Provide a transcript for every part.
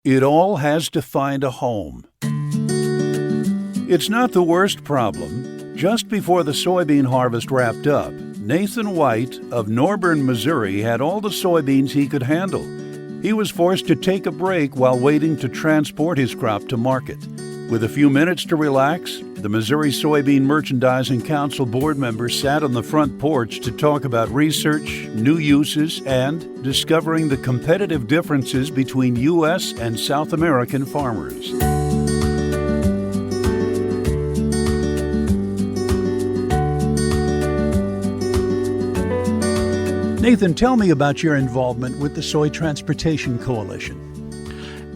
It all has to find a home. It's not the worst problem. Just before the soybean harvest wrapped up, Nathan White of Norburn, Missouri had all the soybeans he could handle. He was forced to take a break while waiting to transport his crop to market. With a few minutes to relax, the Missouri Soybean Merchandising Council board members sat on the front porch to talk about research, new uses, and discovering the competitive differences between U.S. and South American farmers. Nathan, tell me about your involvement with the Soy Transportation Coalition.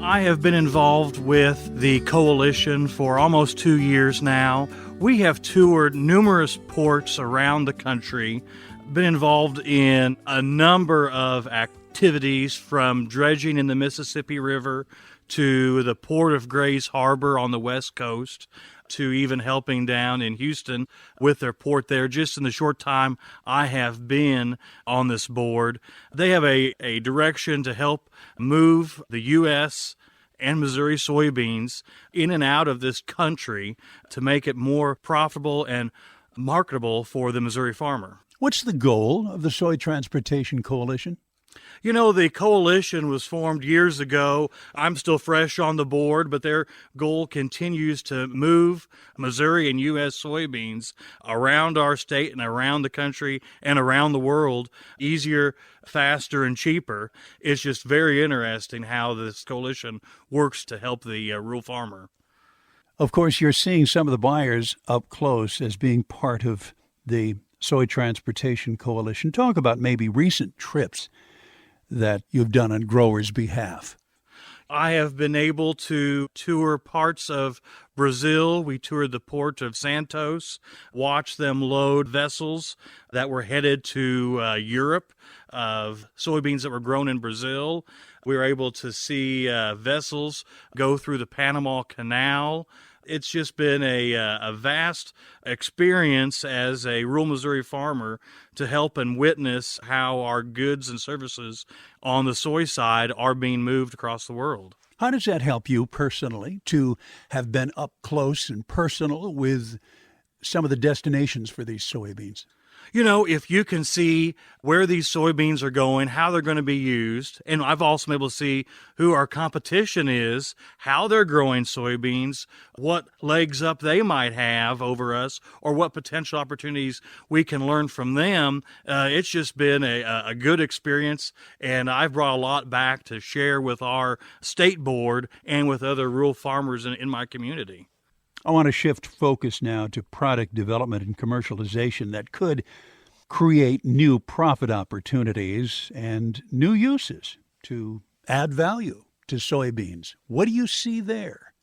I have been involved with the coalition for almost 2 years now. We have toured numerous ports around the country, been involved in a number of activities from dredging in the Mississippi River to the port of Grays Harbor on the West Coast, to even helping down in Houston with their port there. Just in the short time I have been on this board, they have a direction to help move the U.S. and Missouri soybeans in and out of this country to make it more profitable and marketable for the Missouri farmer. What's the goal of the Soy Transportation Coalition? You know, the coalition was formed years ago. I'm still fresh on the board, but their goal continues to move Missouri and U.S. soybeans around our state and around the country and around the world easier, faster, and cheaper. It's just very interesting how this coalition works to help the rural farmer. Of course, you're seeing some of the buyers up close as being part of the Soy Transportation Coalition. Talk about maybe recent trips that you've done on growers' behalf. I have been able to tour parts of Brazil. We toured the port of Santos, watched them load vessels that were headed to Europe of soybeans that were grown in Brazil. We were able to see vessels go through the Panama Canal. It's just been a vast experience as a rural Missouri farmer to help and witness how our goods and services on the soy side are being moved across the world. How does that help you personally to have been up close and personal with some of the destinations for these soybeans? You know, if you can see where these soybeans are going, how they're going to be used, and I've also been able to see who our competition is, how they're growing soybeans, what legs up they might have over us, or what potential opportunities we can learn from them. It's just been a good experience, and I've brought a lot back to share with our state board and with other rural farmers in my community. I want to shift focus now to product development and commercialization that could create new profit opportunities and new uses to add value to soybeans. What do you see there?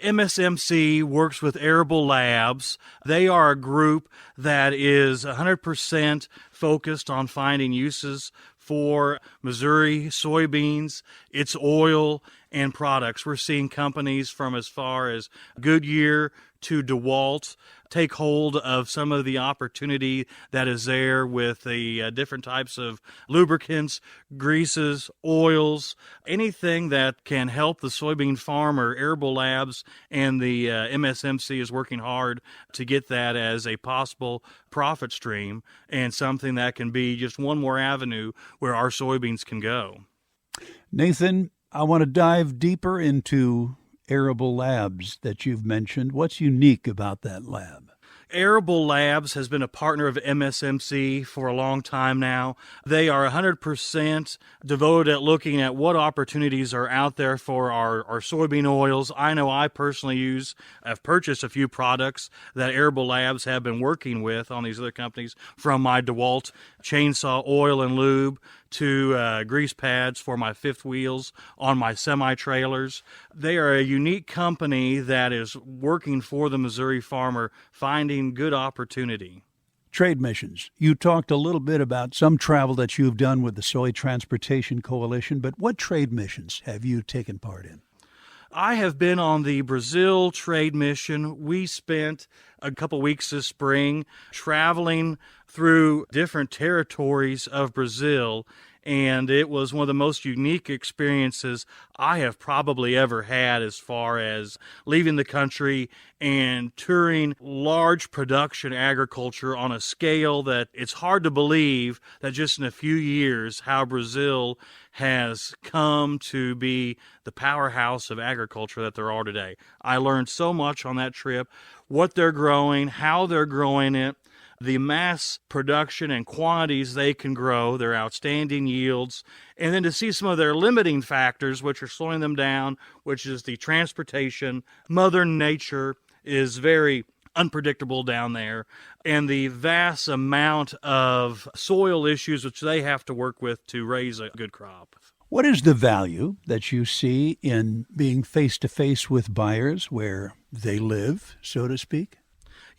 MSMC works with Arable Labs. They are a group that is 100% focused on finding uses for Missouri soybeans, its oil, and products. We're seeing companies from as far as Goodyear to DeWalt take hold of some of the opportunity that is there with the different types of lubricants, greases, oils, anything that can help the soybean farmer. Arable Labs and the MSMC is working hard to get that as a possible profit stream and something that can be just one more avenue where our soybeans can go. Nathan, I want to dive deeper into Arable Labs that you've mentioned. What's unique about that lab? Arable Labs has been a partner of MSMC for a long time now. They are 100% devoted at looking at what opportunities are out there for our soybean oils. I know I personally I've purchased a few products that Arable Labs have been working with on these other companies, from my DeWalt chainsaw oil and lube to grease pads for my fifth wheels on my semi-trailers. They are a unique company that is working for the Missouri farmer, finding good opportunity. Trade missions. You talked a little bit about some travel that you've done with the Soy Transportation Coalition, but what trade missions have you taken part in? I have been on the Brazil trade mission. We spent a couple weeks this spring traveling through different territories of Brazil and it was one of the most unique experiences I have probably ever had as far as leaving the country and touring large production agriculture on a scale that it's hard to believe that just in a few years how Brazil has come to be the powerhouse of agriculture that there are today. I learned so much on that trip, what they're growing, how they're growing it, the mass production and quantities they can grow, their outstanding yields, and then to see some of their limiting factors, which are slowing them down, which is the transportation. Mother Nature is very unpredictable down there, and the vast amount of soil issues which they have to work with to raise a good crop. What is the value that you see in being face to face with buyers where they live, so to speak?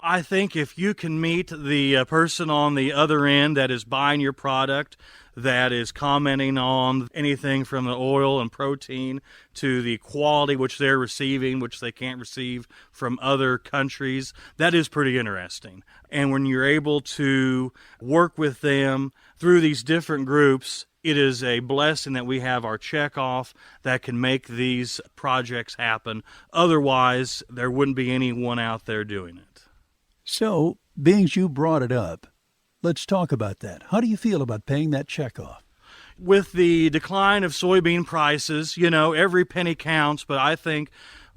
I think if you can meet the person on the other end that is buying your product, that is commenting on anything from the oil and protein to the quality which they're receiving, which they can't receive from other countries, that is pretty interesting. And when you're able to work with them through these different groups, it is a blessing that we have our checkoff that can make these projects happen. Otherwise, there wouldn't be anyone out there doing it. So, being you brought it up, let's talk about that. How do you feel about paying that check off? With the decline of soybean prices, every penny counts, but I think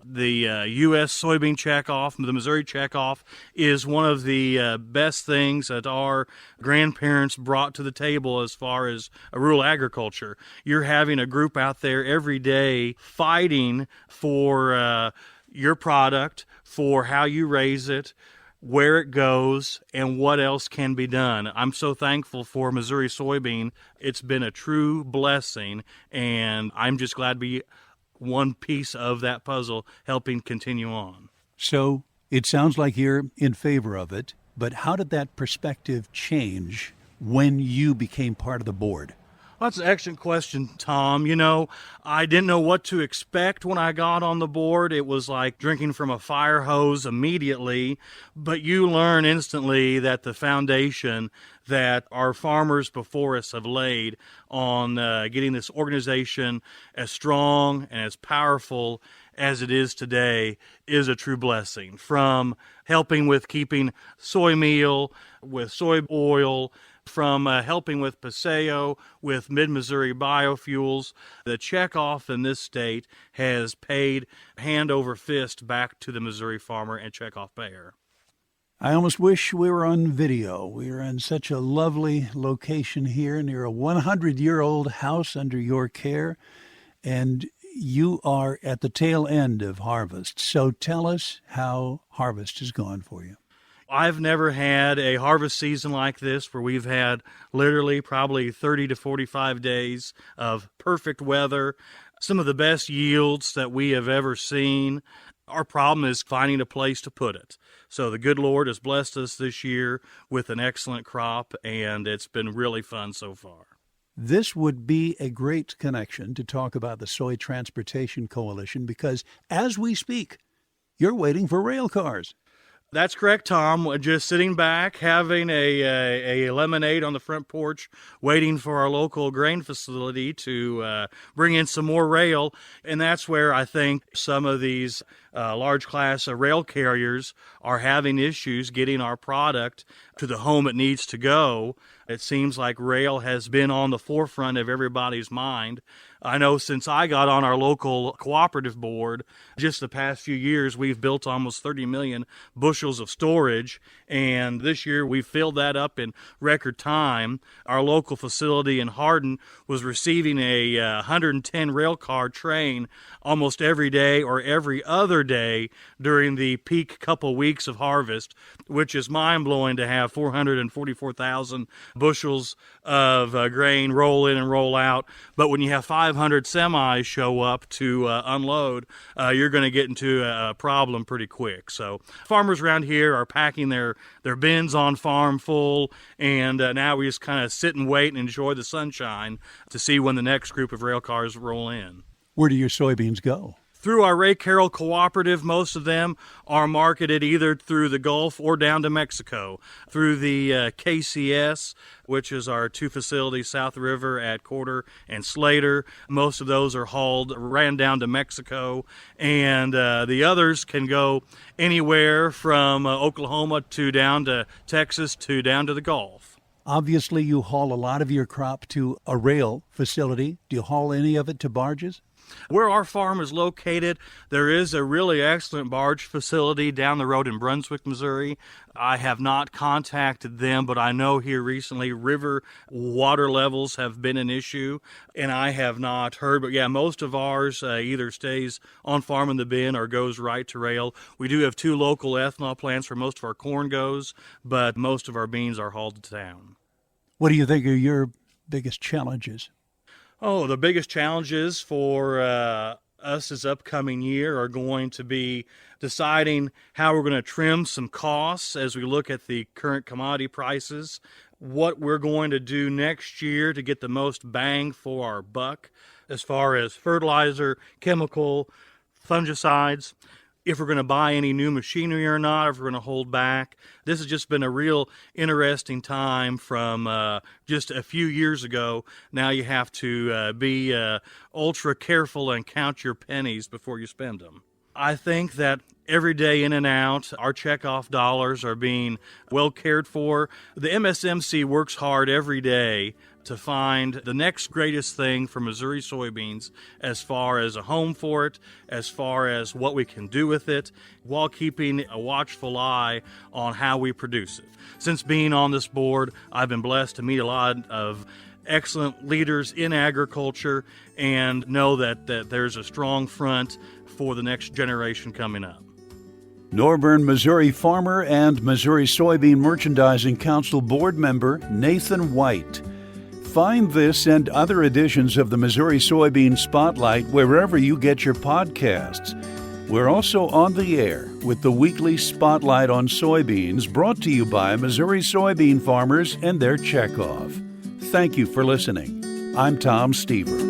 the U.S. soybean checkoff, the Missouri checkoff, is one of the best things that our grandparents brought to the table as far as rural agriculture. You're having a group out there every day fighting for your product, for how you raise it, where it goes, and what else can be done. I'm so thankful for Missouri soybean. It's been a true blessing, and I'm just glad to be one piece of that puzzle helping continue on. So it sounds like you're in favor of it, but how did that perspective change when you became part of the board? Well, that's an excellent question, Tom. I didn't know what to expect when I got on the board. It was like drinking from a fire hose immediately, but you learn instantly that the foundation that our farmers before us have laid on getting this organization as strong and as powerful as it is today is a true blessing. From helping with keeping soy meal, with soy oil, from helping with Paseo, with Mid-Missouri biofuels. The checkoff in this state has paid hand over fist back to the Missouri farmer and checkoff payer. I almost wish we were on video. We are in such a lovely location here near a 100-year-old house under your care, and you are at the tail end of harvest. So tell us how harvest has gone for you. I've never had a harvest season like this where we've had literally probably 30 to 45 days of perfect weather, some of the best yields that we have ever seen. Our problem is finding a place to put it. So the good Lord has blessed us this year with an excellent crop, and it's been really fun so far. This would be a great connection to talk about the Soy Transportation Coalition because as we speak, you're waiting for rail cars. That's correct, Tom. Just sitting back, having a lemonade on the front porch, waiting for our local grain facility to bring in some more rail. And that's where I think some of these large class rail carriers are having issues getting our product to the home it needs to go. It seems like rail has been on the forefront of everybody's mind. I know since I got on our local cooperative board, just the past few years, we've built almost 30 million bushels of storage, and this year we filled that up in record time. Our local facility in Hardin was receiving a 110 rail car train almost every day or every other day during the peak couple weeks of harvest, which is mind-blowing to have 444,000 bushels of grain roll in and roll out. But when you have 500 semis show up to unload, you're going to get into a problem pretty quick. So farmers around here are packing their bins on farm full, and now we just kind of sit and wait and enjoy the sunshine to see when the next group of rail cars roll in. Where do your soybeans go? Through our Ray Carroll Cooperative, most of them are marketed either through the Gulf or down to Mexico. Through the KCS, which is our two facilities south the river at Corder and Slater, most of those are ran down to Mexico. And the others can go anywhere from Oklahoma to down to Texas to down to the Gulf. Obviously, you haul a lot of your crop to a rail facility. Do you haul any of it to barges? Where our farm is located, there is a really excellent barge facility down the road in Brunswick, Missouri. I have not contacted them, but I know here recently river water levels have been an issue, and I have not heard. But yeah, most of ours either stays on farm in the bin or goes right to rail. We do have two local ethanol plants where most of our corn goes, but most of our beans are hauled to town. What do you think are your biggest challenges? Oh, the biggest challenges for us this upcoming year are going to be deciding how we're going to trim some costs as we look at the current commodity prices, what we're going to do next year to get the most bang for our buck as far as fertilizer, chemical, fungicides, if we're going to buy any new machinery or not, if we're going to hold back. This has just been a real interesting time from just a few years ago. Now you have to be ultra careful and count your pennies before you spend them. I think that every day in and out, our checkoff dollars are being well cared for. The MSMC works hard every day to find the next greatest thing for Missouri soybeans as far as a home for it, as far as what we can do with it, while keeping a watchful eye on how we produce it. Since being on this board, I've been blessed to meet a lot of excellent leaders in agriculture and know that there's a strong front for the next generation coming up. Norburn, Missouri farmer and Missouri Soybean Merchandising Council board member Nathan White. Find this and other editions of the Missouri Soybean Spotlight wherever you get your podcasts. We're also on the air with the weekly Spotlight on Soybeans brought to you by Missouri soybean farmers and their checkoff. Thank you for listening. I'm Tom Stever.